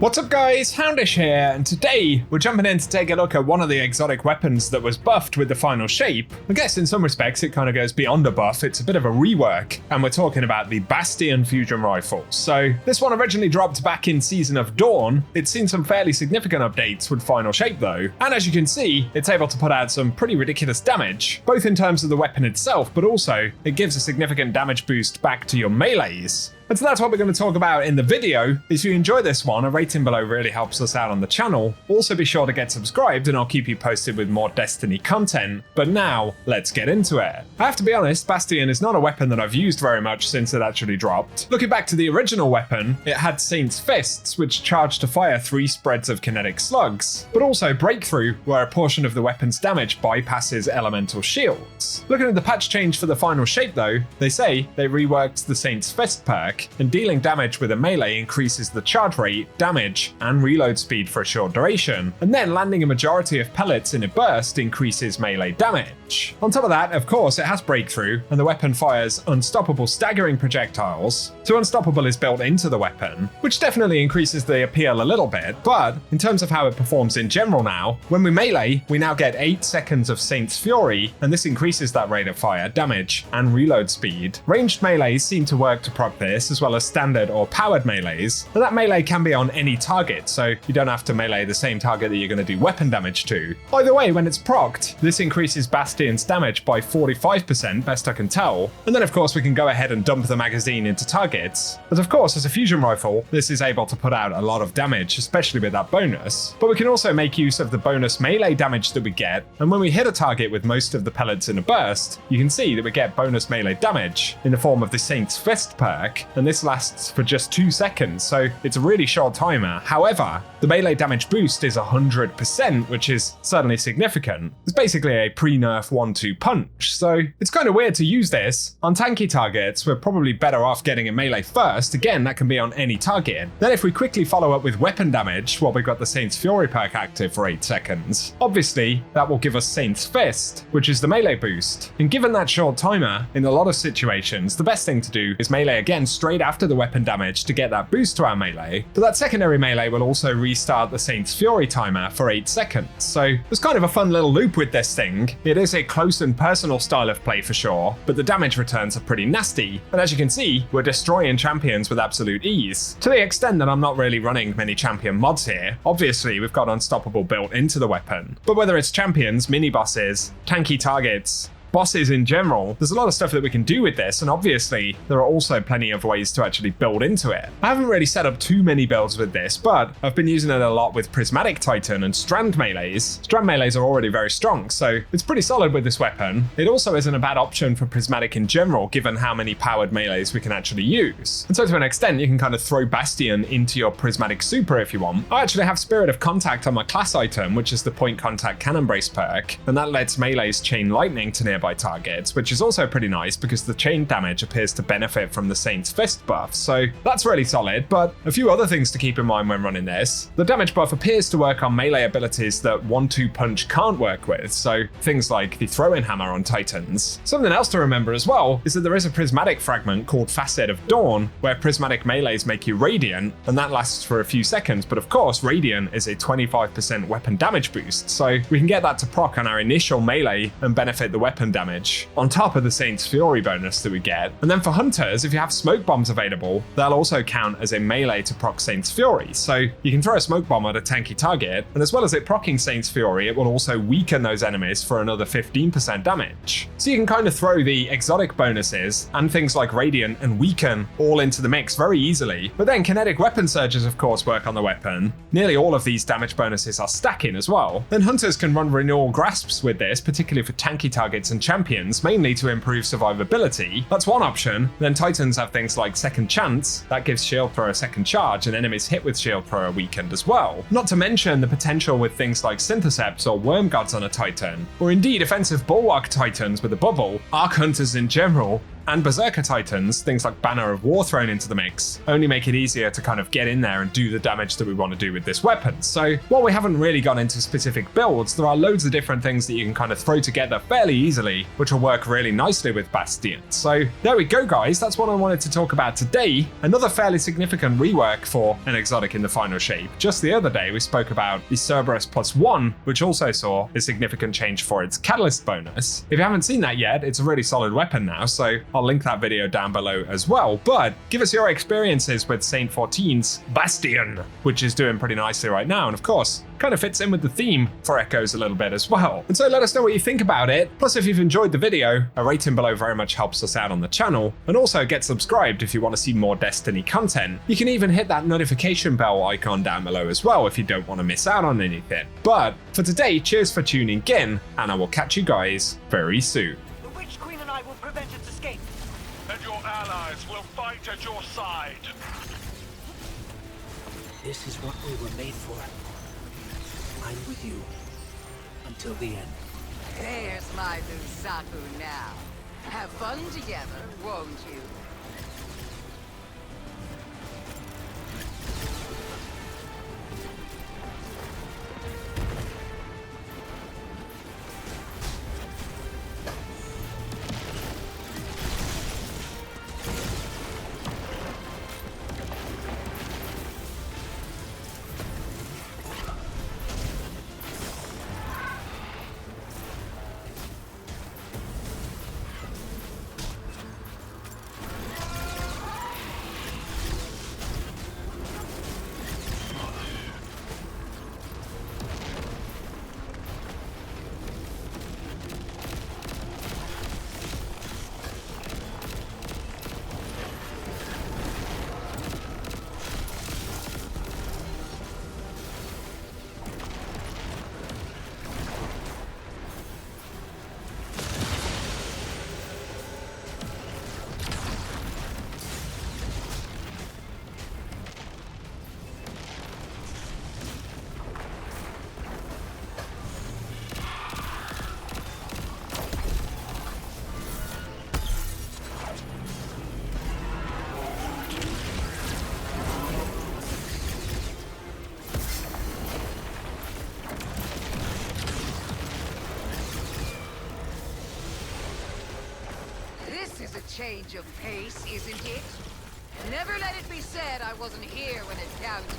What's up guys, Houndish here, and today we're jumping in to take a look at one of the exotic weapons that was buffed with the Final Shape. I guess in some respects it kind of goes beyond a buff, it's a bit of a rework, and we're talking about the Bastion fusion rifle. So this one originally dropped back in Season of Dawn. It's seen some fairly significant updates with Final Shape though, and as you can see, it's able to put out some pretty ridiculous damage, both in terms of the weapon itself, but also it gives a significant damage boost back to your melees. And so that's what we're going to talk about in the video. If you enjoy this one, a rating below really helps us out on the channel. Also be sure to get subscribed and I'll keep you posted with more Destiny content. But now, let's get into it. I have to be honest, Bastion is not a weapon that I've used very much since it actually dropped. Looking back to the original weapon, it had Saint's Fists, which charged to fire 3 spreads of kinetic slugs, but also Breakthrough, where a portion of the weapon's damage bypasses elemental shields. Looking at the patch change for the Final Shape though, they say they reworked the Saint's Fist perk, and dealing damage with a melee increases the charge rate, damage, and reload speed for a short duration, and then landing a majority of pellets in a burst increases melee damage. On top of that, of course, it has Breakthrough, and the weapon fires unstoppable staggering projectiles, so Unstoppable is built into the weapon, which definitely increases the appeal a little bit, but in terms of how it performs in general now, when we melee, we now get 8 seconds of Saint's Fury, and this increases that rate of fire, damage, and reload speed. Ranged melees seem to work to proc this, as well as standard or powered melees, and that melee can be on any target, so you don't have to melee the same target that you're going to do weapon damage to. Either way, when it's procced, this increases Bastion's damage by 45%, best I can tell, and then of course we can go ahead and dump the magazine into targets. But of course, as a fusion rifle, this is able to put out a lot of damage, especially with that bonus, but we can also make use of the bonus melee damage that we get, and when we hit a target with most of the pellets in a burst, you can see that we get bonus melee damage in the form of the Saint's Fist perk, and this lasts for just 2 seconds, so it's a really short timer. However, the melee damage boost is 100%, which is certainly significant. It's basically a pre-nerf 1-2 punch, so it's kind of weird to use this. On tanky targets, we're probably better off getting a melee first. Again, that can be on any target. Then if we quickly follow up with weapon damage, well, we've got the Saint's Fury perk active for 8 seconds. Obviously, that will give us Saint's Fist, which is the melee boost. And given that short timer, in a lot of situations, the best thing to do is melee again straight after the weapon damage to get that boost to our melee, but that secondary melee will also restart the Saint's Fury timer for 8 seconds. So there's kind of a fun little loop with this thing. It is a close and personal style of play for sure, but the damage returns are pretty nasty, and as you can see, we're destroying champions with absolute ease. To the extent that I'm not really running many champion mods here, obviously we've got Unstoppable built into the weapon, but whether it's champions, mini-bosses, tanky targets, bosses in general, there's a lot of stuff that we can do with this, and obviously there are also plenty of ways to actually build into it. I haven't really set up too many builds with this, but I've been using it a lot with Prismatic Titan and Strand melees. Strand melees are already very strong, so it's pretty solid with this weapon. It also isn't a bad option for Prismatic in general, given how many powered melees we can actually use. And so to an extent, you can kind of throw Bastion into your Prismatic Super if you want. I actually have Spirit of Contact on my class item, which is the Point Contact Cannon Brace perk, and that lets melees chain lightning to nearby targets, which is also pretty nice because the chain damage appears to benefit from the Saint's Fist buff, so that's really solid. But a few other things to keep in mind when running this. The damage buff appears to work on melee abilities that 1-2 punch can't work with, so things like the throwing hammer on Titans. Something else to remember as well is that there is a prismatic fragment called Facet of Dawn, where prismatic melees make you radiant, and that lasts for a few seconds, but of course radiant is a 25% weapon damage boost, so we can get that to proc on our initial melee and benefit the weapon damage, on top of the Saint's Fury bonus that we get. And then for hunters, if you have smoke bombs available, they'll also count as a melee to proc Saint's Fury. So you can throw a smoke bomb at a tanky target, and as well as it proccing Saint's Fury, it will also weaken those enemies for another 15% damage. So you can kind of throw the exotic bonuses and things like Radiant and Weaken all into the mix very easily. But then kinetic weapon surges of course work on the weapon. Nearly all of these damage bonuses are stacking as well. Then hunters can run renewal grasps with this, particularly for tanky targets and champions, mainly to improve survivability. That's one option. Then Titans have things like Second Chance, that gives shield throw a second charge, and enemies hit with shield throw are weakened as well. Not to mention the potential with things like Syntheseps or Worm Gods on a Titan, or indeed offensive Bulwark Titans with a bubble. Arc Hunters in general And Berserker Titans, things like Banner of War thrown into the mix, only make it easier to kind of get in there and do the damage that we want to do with this weapon. So while we haven't really gone into specific builds, there are loads of different things that you can kind of throw together fairly easily, which will work really nicely with Bastion. So there we go, guys. That's what I wanted to talk about today. Another fairly significant rework for an exotic in the Final Shape. Just the other day, we spoke about the Cerberus +1, which also saw a significant change for its Catalyst bonus. If you haven't seen that yet, it's a really solid weapon now, so I'll link that video down below as well. But give us your experiences with Saint 14's Bastion, which is doing pretty nicely right now, and of course, kind of fits in with the theme for Echoes a little bit as well. And so let us know what you think about it. Plus, if you've enjoyed the video, a rating below very much helps us out on the channel. And also get subscribed if you want to see more Destiny content. You can even hit that notification bell icon down below as well if you don't want to miss out on anything. But for today, cheers for tuning in, and I will catch you guys very soon. The Witch Queen and I will prevent its escape. And your allies will fight at your side. This is what we were made for. I'm with you until the end. There's my Lusaku now. Have fun together, won't you? This is a change of pace, isn't it? Never let it be said I wasn't here when it counted.